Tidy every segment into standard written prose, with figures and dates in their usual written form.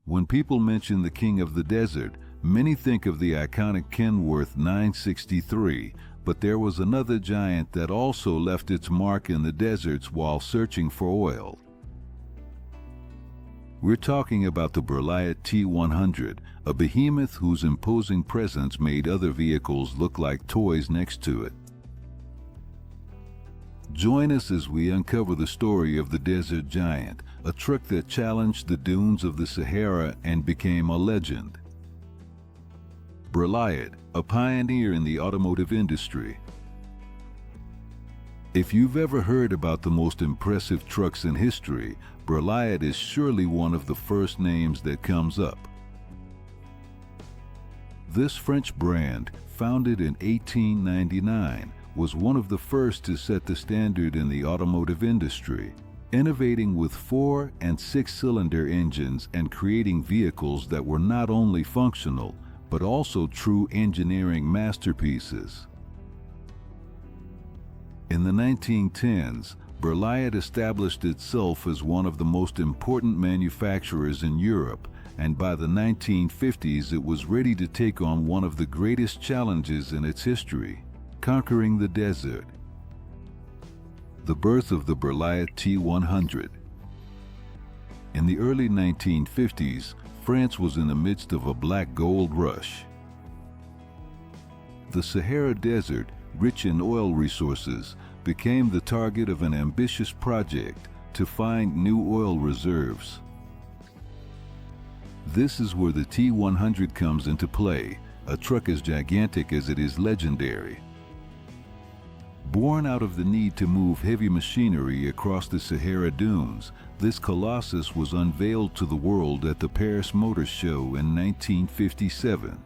When people mention the king of the desert, many think of the iconic Kenworth 963, but there was another giant that also left its mark in the deserts while searching for oil. We're talking about the Berliet T100, a behemoth whose imposing presence made other vehicles look like toys next to it. Join us as we uncover the story of the Desert Giant, a truck that challenged the dunes of the Sahara and became a legend. Berliet, a pioneer in the automotive industry. If you've ever heard about the most impressive trucks in history, Berliet is surely one of the first names that comes up. This French brand, founded in 1899, was one of the first to set the standard in the automotive industry, innovating with 4- and 6-cylinder engines and creating vehicles that were not only functional, but also true engineering masterpieces. In the 1910s, Berliet established itself as one of the most important manufacturers in Europe, and by the 1950s it was ready to take on one of the greatest challenges in its history: conquering the desert. The birth of the Berliet T100. In the early 1950s, France was in the midst of a black gold rush. The Sahara Desert, rich in oil resources, became the target of an ambitious project to find new oil reserves. This is where the T100 comes into play, a truck as gigantic as it is legendary. Born out of the need to move heavy machinery across the Sahara dunes, this colossus was unveiled to the world at the Paris Motor Show in 1957.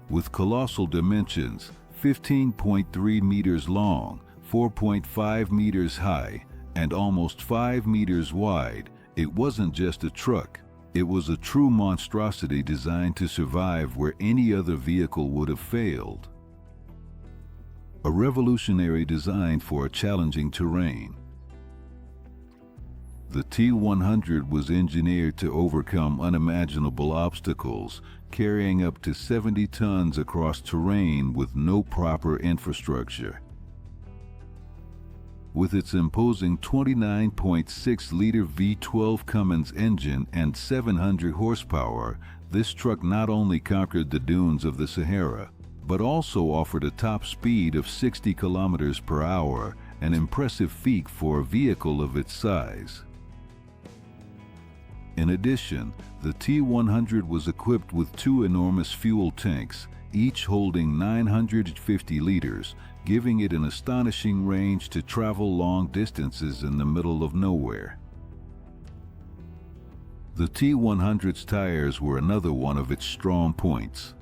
With colossal dimensions, 15.3 meters long, 4.5 meters high, and almost 5 meters wide, it wasn't just a truck. It was a true monstrosity designed to survive where any other vehicle would have failed. A revolutionary design for a challenging terrain. The T100 was engineered to overcome unimaginable obstacles, carrying up to 70 tons across terrain with no proper infrastructure. With its imposing 29.6-liter V12 Cummins engine and 700 horsepower, this truck not only conquered the dunes of the Sahara, but also offered a top speed of 60 kilometers per hour, an impressive feat for a vehicle of its size. In addition, the T100 was equipped with 2 enormous fuel tanks, each holding 950 liters, giving it an astonishing range to travel long distances in the middle of nowhere. The T100's tires were another one of its strong points.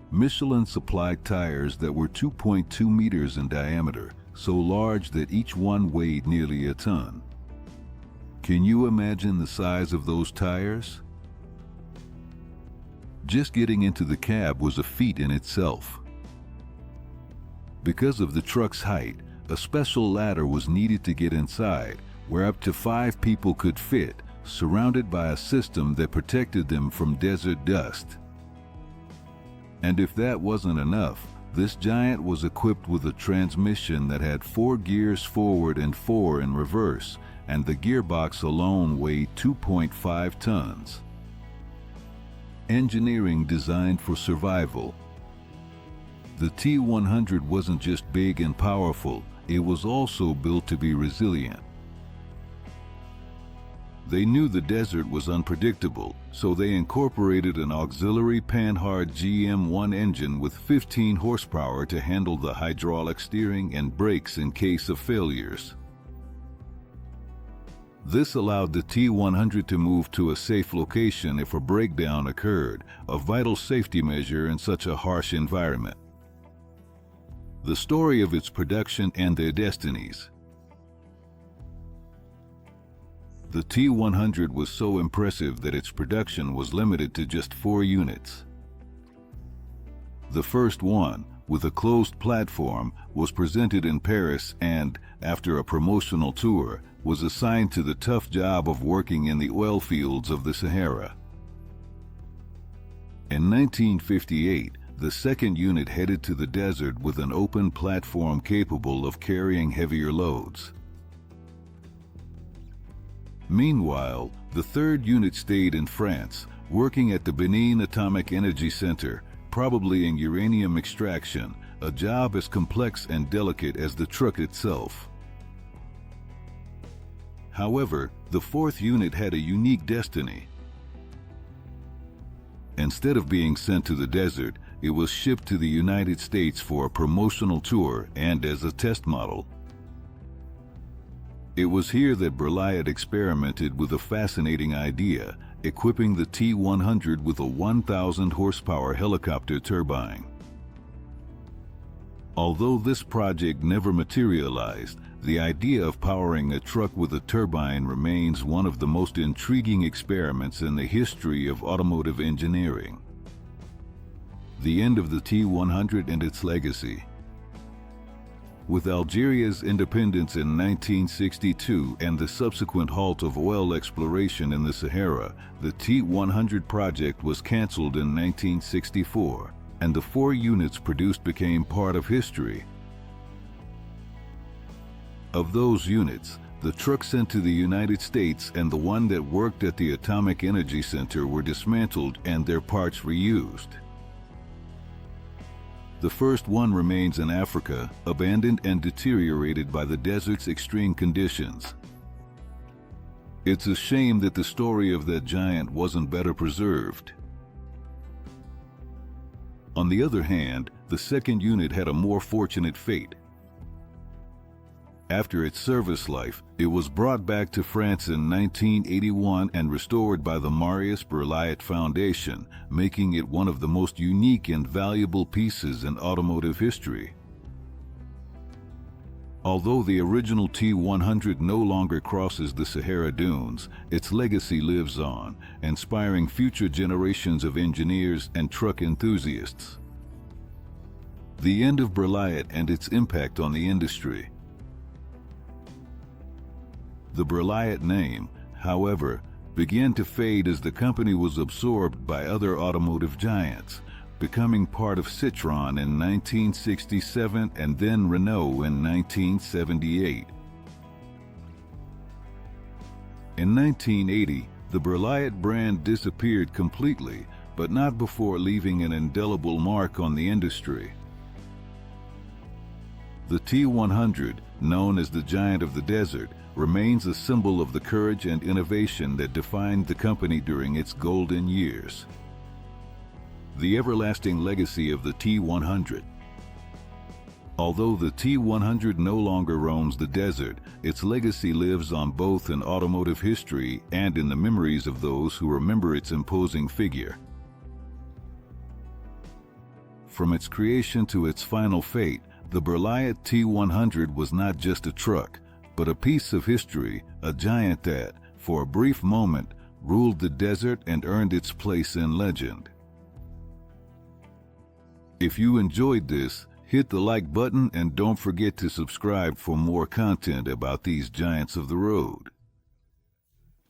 Michelin supplied tires that were 2.2 meters in diameter, so large that each one weighed nearly a ton. Can you imagine the size of those tires? Just getting into the cab was a feat in itself. Because of the truck's height, a special ladder was needed to get inside, where up to 5 people could fit, surrounded by a system that protected them from desert dust. And if that wasn't enough, this giant was equipped with a transmission that had 4 gears forward and 4 in reverse, and the gearbox alone weighed 2.5 tons. Engineering designed for survival. The T100 wasn't just big and powerful, it was also built to be resilient. They knew the desert was unpredictable, so they incorporated an auxiliary Panhard GM1 engine with 15 horsepower to handle the hydraulic steering and brakes in case of failures. This allowed the T100 to move to a safe location if a breakdown occurred, a vital safety measure in such a harsh environment. The story of its production and their destinies. The T100 was so impressive that its production was limited to just 4 units. The first one, with a closed platform, was presented in Paris and, after a promotional tour, was assigned to the tough job of working in the oil fields of the Sahara. In 1958, the second unit headed to the desert with an open platform capable of carrying heavier loads. Meanwhile, the third unit stayed in France, working at the Benin Atomic Energy Center, probably in uranium extraction, a job as complex and delicate as the truck itself. However, the fourth unit had a unique destiny. Instead of being sent to the desert, it was shipped to the United States for a promotional tour and as a test model. It was here that Berliet experimented with a fascinating idea, equipping the T100 with a 1,000 horsepower helicopter turbine. Although this project never materialized, the idea of powering a truck with a turbine remains one of the most intriguing experiments in the history of automotive engineering. The end of the T100 and its legacy. With Algeria's independence in 1962 and the subsequent halt of oil exploration in the Sahara, the T100 project was cancelled in 1964, and the 4 units produced became part of history. Of those units, the truck sent to the United States and the one that worked at the Atomic Energy Center were dismantled and their parts reused. The first one remains in Africa, abandoned and deteriorated by the desert's extreme conditions. It's a shame that the story of that giant wasn't better preserved. On the other hand, the second unit had a more fortunate fate. After its service life, it was brought back to France in 1981 and restored by the Marius Berliet Foundation, making it one of the most unique and valuable pieces in automotive history. Although the original T100 no longer crosses the Sahara dunes, its legacy lives on, inspiring future generations of engineers and truck enthusiasts. The end of Berliet and its impact on the industry. The Berliet name, however, began to fade as the company was absorbed by other automotive giants, becoming part of Citroën in 1967 and then Renault in 1978. In 1980, the Berliet brand disappeared completely, but not before leaving an indelible mark on the industry. The T100, known as the Giant of the Desert, remains a symbol of the courage and innovation that defined the company during its golden years. The everlasting legacy of the T100. Although the T100 no longer roams the desert, its legacy lives on both in automotive history and in the memories of those who remember its imposing figure. From its creation to its final fate, the Berliet T100 was not just a truck, but a piece of history, a giant that, for a brief moment, ruled the desert and earned its place in legend. If you enjoyed this, hit the like button and don't forget to subscribe for more content about these giants of the road.